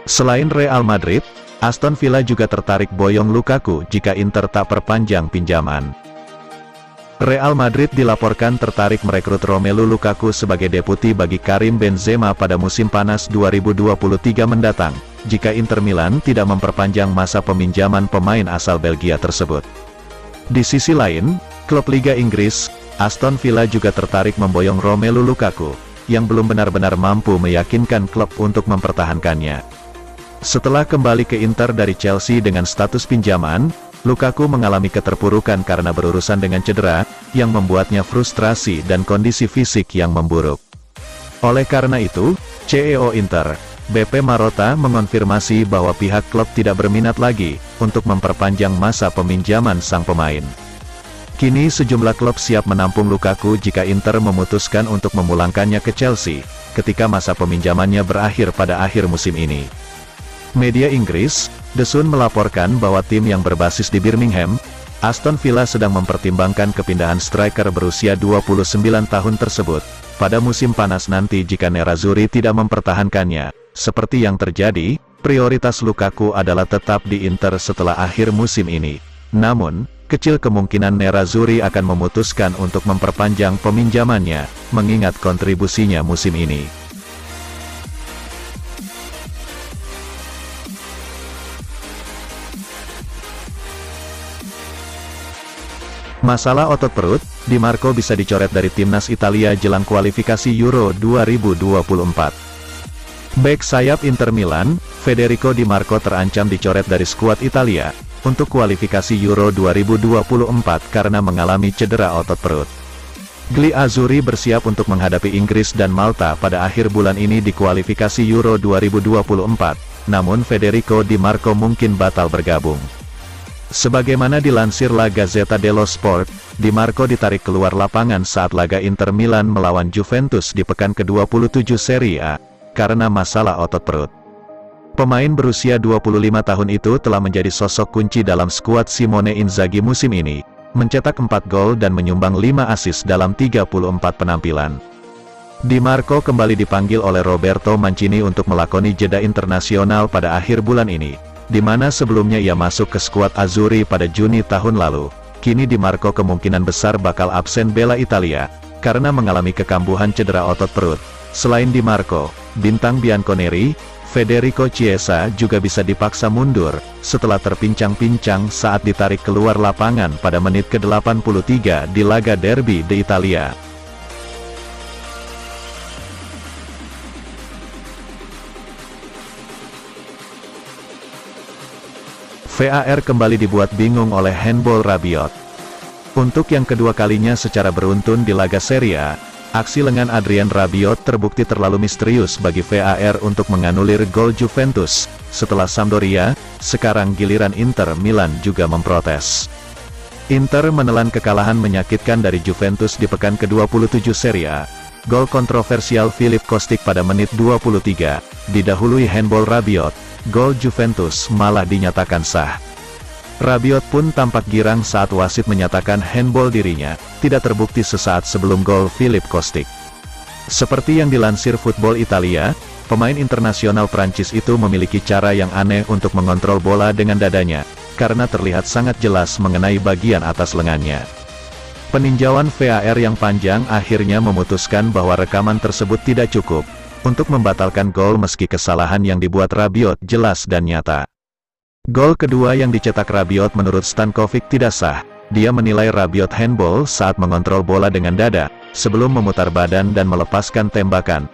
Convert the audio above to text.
Selain Real Madrid, Aston Villa juga tertarik boyong Lukaku jika Inter tak perpanjang pinjaman. Real Madrid dilaporkan tertarik merekrut Romelu Lukaku sebagai deputi bagi Karim Benzema pada musim panas 2023 mendatang, jika Inter Milan tidak memperpanjang masa peminjaman pemain asal Belgia tersebut. Di sisi lain, klub Liga Inggris, Aston Villa juga tertarik memboyong Romelu Lukaku, yang belum benar-benar mampu meyakinkan klub untuk mempertahankannya. Setelah kembali ke Inter dari Chelsea dengan status pinjaman, Lukaku mengalami keterpurukan karena berurusan dengan cedera, yang membuatnya frustrasi dan kondisi fisik yang memburuk. Oleh karena itu, CEO Inter, BP Marotta mengonfirmasi bahwa pihak klub tidak berminat lagi untuk memperpanjang masa peminjaman sang pemain. Kini sejumlah klub siap menampung Lukaku jika Inter memutuskan untuk memulangkannya ke Chelsea, ketika masa peminjamannya berakhir pada akhir musim ini. Media Inggris, The Sun melaporkan bahwa tim yang berbasis di Birmingham, Aston Villa sedang mempertimbangkan kepindahan striker berusia 29 tahun tersebut, pada musim panas nanti jika Nerazzurri tidak mempertahankannya. Seperti yang terjadi, prioritas Lukaku adalah tetap di Inter setelah akhir musim ini. Namun, kecil kemungkinan Nerazzurri akan memutuskan untuk memperpanjang peminjamannya, mengingat kontribusinya musim ini. Masalah otot perut, Di Marco bisa dicoret dari timnas Italia jelang kualifikasi Euro 2024. Bek sayap Inter Milan, Federico Di Marco terancam dicoret dari skuad Italia, untuk kualifikasi Euro 2024 karena mengalami cedera otot perut. Gli Azzurri bersiap untuk menghadapi Inggris dan Malta pada akhir bulan ini di kualifikasi Euro 2024, namun Federico Di Marco mungkin batal bergabung. Sebagaimana dilansir La Gazzetta dello Sport, Di Marco ditarik keluar lapangan saat laga Inter Milan melawan Juventus di pekan ke-27 Serie A, karena masalah otot perut. Pemain berusia 25 tahun itu telah menjadi sosok kunci dalam skuad Simone Inzaghi musim ini, mencetak 4 gol dan menyumbang 5 assist dalam 34 penampilan. Di Marco kembali dipanggil oleh Roberto Mancini untuk melakoni jeda internasional pada akhir bulan ini, di mana sebelumnya ia masuk ke skuad Azzurri pada Juni tahun lalu. Kini Di Marco kemungkinan besar bakal absen bela Italia, karena mengalami kekambuhan cedera otot perut. Selain Di Marco, bintang bianconeri, Federico Chiesa juga bisa dipaksa mundur, setelah terpincang-pincang saat ditarik keluar lapangan pada menit ke-83 di laga derby di Italia. VAR kembali dibuat bingung oleh handball Rabiot. Untuk yang kedua kalinya secara beruntun di laga Serie A, aksi lengan Adrien Rabiot terbukti terlalu misterius bagi VAR untuk menganulir gol Juventus. Setelah Sampdoria, sekarang giliran Inter Milan juga memprotes. Inter menelan kekalahan menyakitkan dari Juventus di pekan ke-27 Serie A. Gol kontroversial Filip Kostic pada menit 23, didahului handball Rabiot. Gol Juventus malah dinyatakan sah. Rabiot pun tampak girang saat wasit menyatakan handball dirinya, tidak terbukti sesaat sebelum gol Filip Kostic. Seperti yang dilansir Football Italia, pemain internasional Prancis itu memiliki cara yang aneh untuk mengontrol bola dengan dadanya, karena terlihat sangat jelas mengenai bagian atas lengannya. Peninjauan VAR yang panjang akhirnya memutuskan bahwa rekaman tersebut tidak cukup untuk membatalkan gol meski kesalahan yang dibuat Rabiot jelas dan nyata. Gol kedua yang dicetak Rabiot menurut Stankovic tidak sah. Dia menilai Rabiot handball saat mengontrol bola dengan dada, sebelum memutar badan dan melepaskan tembakan,